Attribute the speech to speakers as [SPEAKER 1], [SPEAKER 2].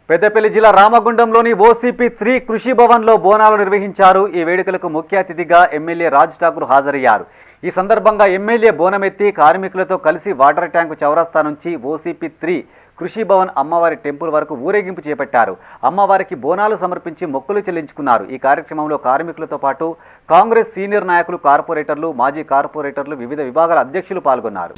[SPEAKER 1] పెద్దపల్లి జిల్లా రామగుండంలోని ఓసీపీ 3 కృషి భవన్లో బోనాలు నిర్వహించారు. ఈ వేడుకలకు ముఖ్య అతిథిగా ఎమ్మెల్యే రాజ్ ఠాకూర్ హాజరయ్యారు. ఈ సందర్భంగా ఎమ్మెల్యే బోనమెత్తి కార్మికులతో కలిసి వాటర్ ట్యాంకు చౌరస్తా నుంచి ఓసీపీ 3 కృషి భవన్ అమ్మవారి టెంపుల్ వరకు ఊరేగింపు చేపట్టారు. అమ్మవారికి బోనాలు సమర్పించి మొక్కులు చెల్లించుకున్నారు. ఈ కార్యక్రమంలో కార్మికులతో పాటు కాంగ్రెస్ సీనియర్ నాయకులు, కార్పొరేటర్లు, మాజీ కార్పొరేటర్లు, వివిధ విభాగాల అధ్యక్షులు పాల్గొన్నారు.